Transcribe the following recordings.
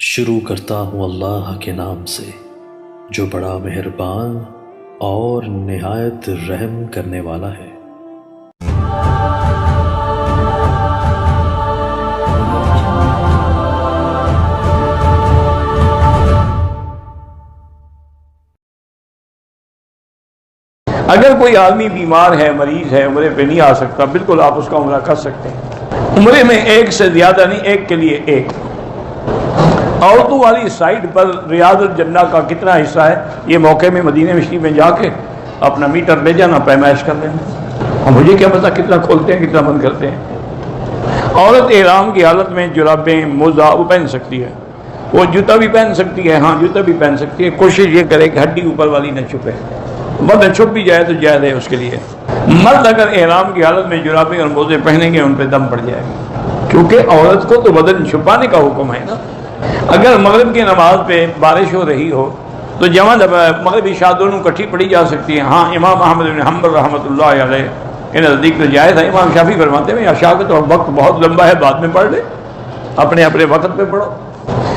شروع کرتا ہوں اللہ کے نام سے جو بڑا مہربان اور نہایت رحم کرنے والا ہے۔ اگر کوئی آدمی بیمار ہے، مریض ہے، عمرے پہ نہیں آ سکتا، بالکل آپ اس کا عمرہ کر سکتے ہیں۔ عمرے میں ایک سے زیادہ نہیں، ایک کے لیے ایک۔ عورتوں والی سائٹ پر ریاض الجنہ کا کتنا حصہ ہے، یہ موقع میں مدینہ مشری میں جا کے اپنا میٹر لے جانا، پیمائش کر لینا۔ اور مجھے کیا پتا کتنا کھولتے ہیں کتنا بند کرتے ہیں۔ عورت احرام کی حالت میں جرابیں، موزہ وہ پہن سکتی ہے، وہ جوتا بھی پہن سکتی ہے، ہاں جوتا بھی پہن سکتی ہے، کوشش یہ کرے کہ ہڈی اوپر والی نہ چھپے، بدن چھپ بھی جائے تو جائز ہے اس کے لیے۔ مرد اگر احرام کی حالت میں جرابیں اور موزے پہنیں گے ان پہ دم پڑ جائے گا، کیونکہ عورت کو تو بدن چھپانے کا حکم ہے نا۔ اگر مغرب کی نماز پہ بارش ہو رہی ہو تو جمع مغرب عشاء دونوں کٹھی پڑھی جا سکتی ہیں۔ ہاں امام احمد بن حنبل رحمۃ اللہ علیہ کے نزدیک تو جائز ہے۔ امام شافعی فرماتے ہیں عشاء کا تو وقت بہت لمبا ہے، بعد میں پڑھ لے، اپنے اپنے وقت پہ پڑھو۔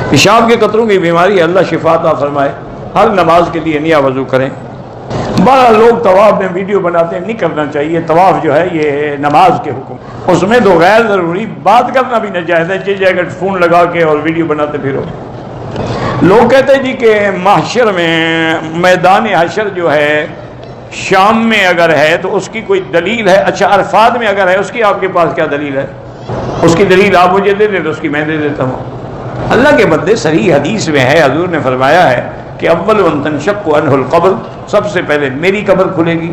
پیشاب کے قطروں کی بیماری ہے، اللہ شفا عطا فرمائے، ہر نماز کے لیے نیا وضو کریں۔ بارہ لوگ طواف میں ویڈیو بناتے ہیں، نہیں کرنا چاہیے۔ طواف جو ہے یہ نماز کے حکم، اس میں تو غیر ضروری بات کرنا بھی ناجائز ہے، چیز اگر فون لگا کے اور ویڈیو بناتے پھرو۔ لوگ کہتے ہیں جی کہ محشر میں میدان حشر جو ہے شام میں اگر ہے تو اس کی کوئی دلیل ہے۔ اچھا عرفات میں اگر ہے اس کی آپ کے پاس کیا دلیل ہے؟ اس کی دلیل آپ مجھے دے دیں تو اس کی میں دے دیتا ہوں۔ اللہ کے بندے، صحیح حدیث میں ہے، حضور نے فرمایا ہے کہ اول ان تنشق عنہ القبر، سب سے پہلے میری قبر کھلے گی،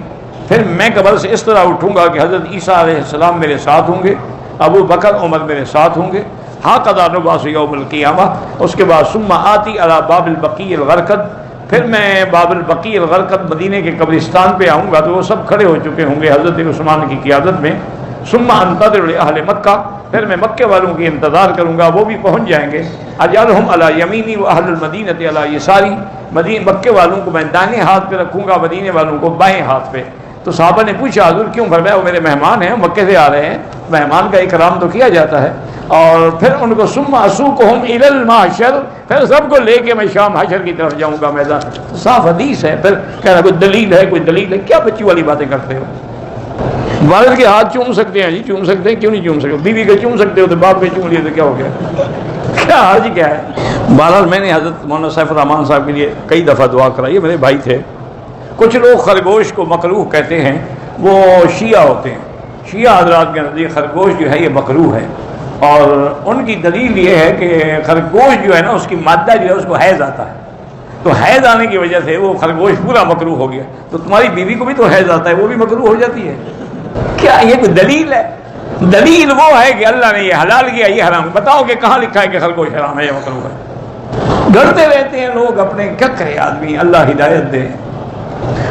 پھر میں قبر سے اس طرح اٹھوں گا کہ حضرت عیسیٰ علیہ السلام میرے ساتھ ہوں گے، ابو بکر عمر میرے ساتھ ہوں گے، ہاکذا نبعث یوم القیامہ۔ اس کے بعد ثم آتی علی باب البقیع الغرقد، پھر میں باب البقیع الغرقد مدینے کے قبرستان پہ آؤں گا تو وہ سب کھڑے ہو چکے ہوں گے حضرت عثمان کی قیادت میں۔ ثم انتظر لاہل مکہ، پھر میں مکے والوں کی انتظار کروں گا، وہ بھی پہنچ جائیں گے۔ اجعلہم علی یمینی واہل المدینہ علی یساری، مکے والوں کو میں دائیں ہاتھ پہ رکھوں گا، مدینے والوں کو بائیں ہاتھ پہ۔ تو صحابہ نے پوچھا حضور کیوں؟ فرمایا وہ میرے مہمان ہیں، مکے سے آ رہے ہیں، مہمان کا اکرام تو کیا جاتا ہے۔ اور پھر ان کو ثم اسوقہم الی المحشر، پھر سب کو لے کے میں شام حشر کی طرف جاؤں گا میدان۔ صاف حدیث ہے۔ پھر کہہ رہا کوئی دلیل ہے، کوئی دلیل ہے، کیا بچی والی باتیں کرتے ہو؟ والد کے ہاتھ چوم سکتے ہیں جی، چوم سکتے ہیں، کیوں نہیں چوم سکتے؟ بیوی کے چوم سکتے ہو تو باپ کے چوم لیے تو کیا ہو گیا؟ کیا حرج کیا ہے؟ بہرحال میں نے حضرت مولانا سیف الرحمان صاحب کے لیے کئی دفعہ دعا کرائی ہے، میرے بھائی تھے۔ کچھ لوگ خرگوش کو مکروہ کہتے ہیں، وہ شیعہ ہوتے ہیں۔ شیعہ حضرات کے نزدیک خرگوش جو ہے یہ مکروہ ہے، اور ان کی دلیل یہ ہے کہ خرگوش جو ہے نا اس کی مادہ جو ہے اس کو حیض آتا ہے، تو حیض آنے کی وجہ سے وہ خرگوش پورا مکروہ ہو گیا۔ تو تمہاری بیوی کو بھی تو حیض آتا ہے، وہ بھی مکروہ ہو جاتی ہے؟ کیا یہ کوئی دلیل ہے؟ دلیل وہ ہے کہ اللہ نے یہ حلال کیا یہ حرام۔ بتاؤ کہ کہاں لکھا ہے کہ خرگوش حرام ہے یا مکروہ ہے؟ گھڑتے رہتے ہیں لوگ اپنے، کیا کرے آدمی، اللہ ہدایت دے۔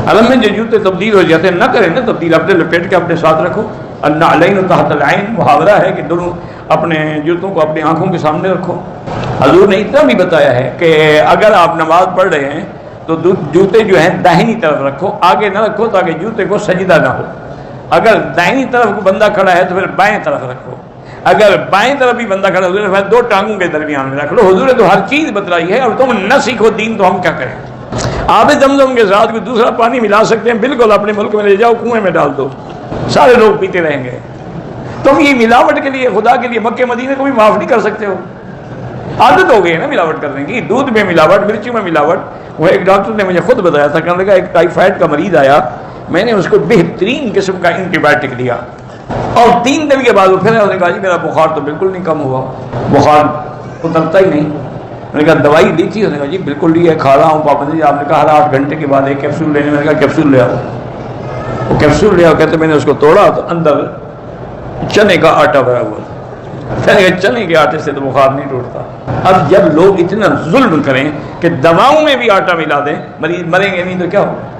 علم میں جو جوتے تبدیل ہو جاتے ہیں نہ کریں نا تبدیل، اپنے لپیٹ کے اپنے ساتھ رکھو۔ النعلین تحت العین محاورہ ہے کہ دونوں اپنے جوتوں کو اپنی آنکھوں کے سامنے رکھو۔ حضور نے اتنا بھی بتایا ہے کہ اگر آپ نماز پڑھ رہے ہیں تو جوتے جو ہیں داہنی طرف رکھو، آگے نہ رکھو تاکہ جوتے کو سجدہ نہ ہو۔ اگر دائنی طرف کو بندہ کھڑا ہے تو پھر بائیں طرف رکھو، اگر بائیں طرف بھی بندہ کھڑا ہے تو دو ٹانگوں کے درمیان میں رکھ لو۔ حضور نے تو ہر چیز بتلائی ہے، اور تم نہ سیکھو دین تو ہم کیا کریں؟ آب زمزم کے ساتھ کوئی دوسرا پانی ملا سکتے ہیں، بالکل اپنے ملک میں لے جاؤ، کنویں میں ڈال دو، سارے لوگ پیتے رہیں گے۔ تم یہ ملاوٹ کے لیے، خدا کے لیے مکے مدینے کو بھی معاف نہیں کر سکتے ہو؟ عادت ہو گئی ہے نا ملاوٹ کرنے کی، دودھ میں ملاوٹ، مرچی میں ملاوٹ۔ وہ ایک ڈاکٹر نے مجھے خود بتایا تھا، کہنے لگا ایک ٹائیفائڈ کا مریض آیا، میں نے اس کو بہترین قسم کا اینٹی بایوٹک دیا، اور 3 دن کے بعد وہ پھر اس نے کہا جی میرا بخار تو بالکل نہیں کم ہوا، بخار اترتا ہی نہیں۔ میں نے کہا دوائی لی تھی؟ اس نے کہا جی بالکل لی ہے، کھا رہا ہوں پابندی۔ آپ نے کہا ہر 8 گھنٹے کے بعد ایک کیپسول لینے۔ میں نے کہا کیپسول لے آؤ۔ وہ کیپسول لے آؤ، کہتے میں نے اس کو توڑا تو اندر چنے کا آٹا بھرا ہوا تھا۔ میں نے کہا چنے کے آٹے سے تو بخار نہیں ٹوٹتا۔ اب جب لوگ اتنا ظلم کریں کہ دواؤں میں بھی آٹا ملا دیں، مریض مریں گے نہیں تو کیا ہوگا؟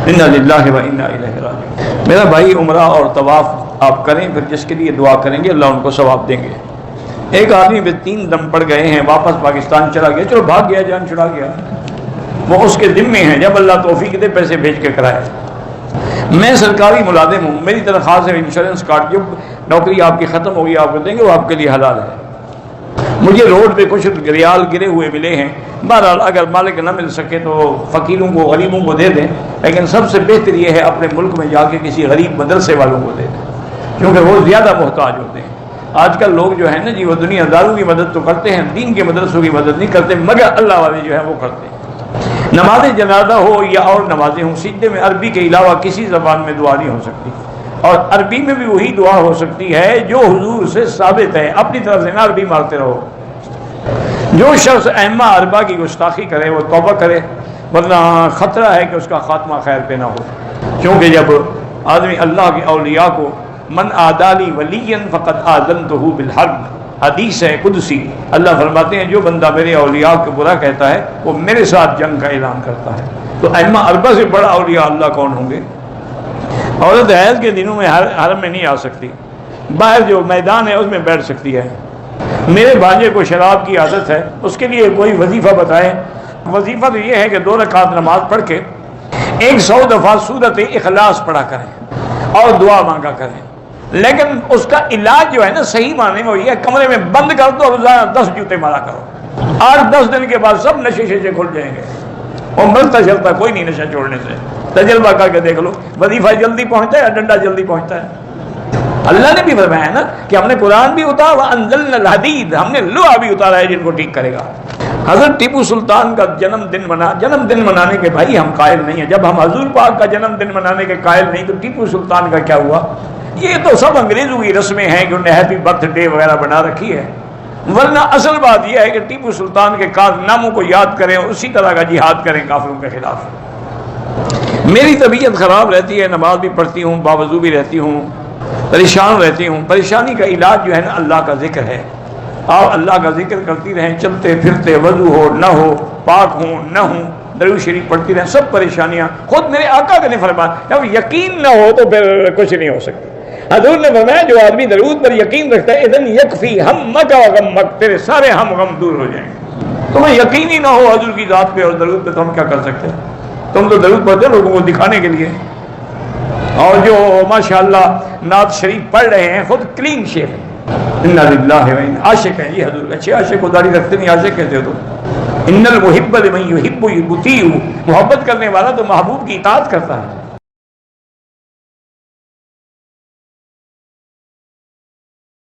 انا للہ و انا الیہ راجعون۔ میرا بھائی عمرہ اور طواف آپ کریں، پھر جس کے لیے دعا کریں گے اللہ ان کو ثواب دیں گے۔ ایک آدمی پہ 3 دم پڑ گئے ہیں، واپس پاکستان چلا گیا، چلو بھاگ گیا، جان چھڑا گیا، وہ اس کے ذمے ہیں، جب اللہ توفیق دے پیسے بھیج کے کرائے۔ میں سرکاری ملازم ہوں، میری تنخواہ سے انشورنس کاٹ، جب نوکری آپ کی ختم ہوگی آپ کو دیں گے، وہ آپ کے لیے حلال ہے۔ مجھے روڈ پہ کچھ ریال گرے ہوئے ملے ہیں، بہرحال اگر مالک نہ مل سکے تو فقیروں کو غریبوں کو دے دیں، لیکن سب سے بہتر یہ ہے اپنے ملک میں جا کے کسی غریب مدرسے والوں کو دے دیں، کیونکہ وہ زیادہ محتاج ہوتے ہیں۔ آج کل لوگ جو ہے نا جی وہ دنیا داروں کی مدد تو کرتے ہیں، دین کے مدرسوں کی مدد نہیں کرتے، مگر اللہ والے جو ہے وہ کرتے ہیں۔ نماز جنازہ ہو یا اور نمازیں ہوں، سجدے میں عربی کے علاوہ کسی زبان میں دعا نہیں ہو سکتی، اور عربی میں بھی وہی دعا ہو سکتی ہے جو حضور سے ثابت ہے، اپنی طرف سے نہ عربی مارتے رہو۔ جو شخص ائمہ اربعہ کی گستاخی کرے وہ توبہ کرے، ورنہ خطرہ ہے کہ اس کا خاتمہ خیر پہ نہ ہو، کیونکہ جب آدمی اللہ کے اولیاء کو من عادالی ولی فقد آذنتہ بالحرب، حدیث ہے قدسی، اللہ فرماتے ہیں جو بندہ میرے اولیاء کو برا کہتا ہے وہ میرے ساتھ جنگ کا اعلان کرتا ہے۔ تو ائمہ اربعہ سے بڑا اولیاء اللہ کون ہوں گے؟ عورت حیض کے دنوں میں حرم میں نہیں آ سکتی، باہر جو میدان ہے اس میں بیٹھ سکتی ہے۔ میرے بھانجے کو شراب کی عادت ہے، اس کے لیے کوئی وظیفہ بتائیں۔ وظیفہ تو یہ ہے کہ 2 رکعت نماز پڑھ کے 100 دفعہ سورۃ اخلاص پڑھا کریں اور دعا مانگا کریں، لیکن اس کا علاج جو ہے نا صحیح معنی میں یہ کمرے میں بند کر دو اور روزانہ 10 جوتے مارا کرو، 8-10 دن کے بعد سب نشے شیشے کھل جائیں گے، اور مرتا چلتا کوئی نہیں نشہ چھوڑنے سے۔ تجربہ کر کے دیکھ لو، وظیفہ جلدی پہنچتا ہے یا ڈنڈا جلدی پہنچتا ہے؟ اللہ نے بھی فرمایا نا کہ ہم نے قرآن بھی اتارا، وَأَنزَلْنَا الْحَدِيدَ، ہم نے لوہا بھی اتارا ہے جن کو ٹھیک کرے گا۔ حضرت ٹیپو سلطان کا جنم دن منانے کے بھائی ہم قائل نہیں ہیں، جب ہم حضور پاک کا جنم دن منانے کے قائل نہیں تو ٹیپو سلطان کا کیا ہوا؟ یہ تو سب انگریزوں کی رسمیں ہیں کہ انہوں نے ہیپی برتھ ڈے وغیرہ بنا رکھی ہے، ورنہ اصل بات یہ ہے کہ ٹیپو سلطان کے کارناموں کو یاد کریں، اسی طرح کا جہاد کریں کافروں کے خلاف۔ میری طبیعت خراب رہتی ہے، نماز بھی پڑھتی ہوں، باوضو بھی رہتی ہوں، پریشان رہتی ہوں، پریشانی کا علاج جو ہے نا اللہ کا ذکر ہے۔ آپ اللہ کا ذکر کرتی رہیں، چلتے پھرتے، وضو ہو نہ ہو، پاک ہوں نہ ہوں، درود شریف پڑھتی رہیں، سب پریشانیاں خود میرے آقا نے فرمایا، جب یقین نہ ہو تو پھر کچھ نہیں ہو سکتا۔ حضور نے فرمایا جو آدمی درود پر یقین رکھتا ہے اذن یکفی ہمک و غمک، تیرے سارے ہم غم دور ہو جائیں گے۔ تمہیں یقین ہی نہ ہو حضور کی ذات پہ اور درود پہ تو ہم کیا کر سکتے ہیں؟ تم تو درود پڑھتے ہو لوگوں کو دکھانے کے لیے، اور جو ماشاءاللہ نعت شریف پڑھ رہے ہیں خود کلین شیو ہیں، انا للہ و انا، عاشق ہیں یہ حضور، اچھے عاشق کو داڑھی رکھتے نہیں عاشق کہتے ہو تو؟ ان المحب لمن یحب یطیع، محبت کرنے والا تو محبوب کی اطاعت کرتا ہے۔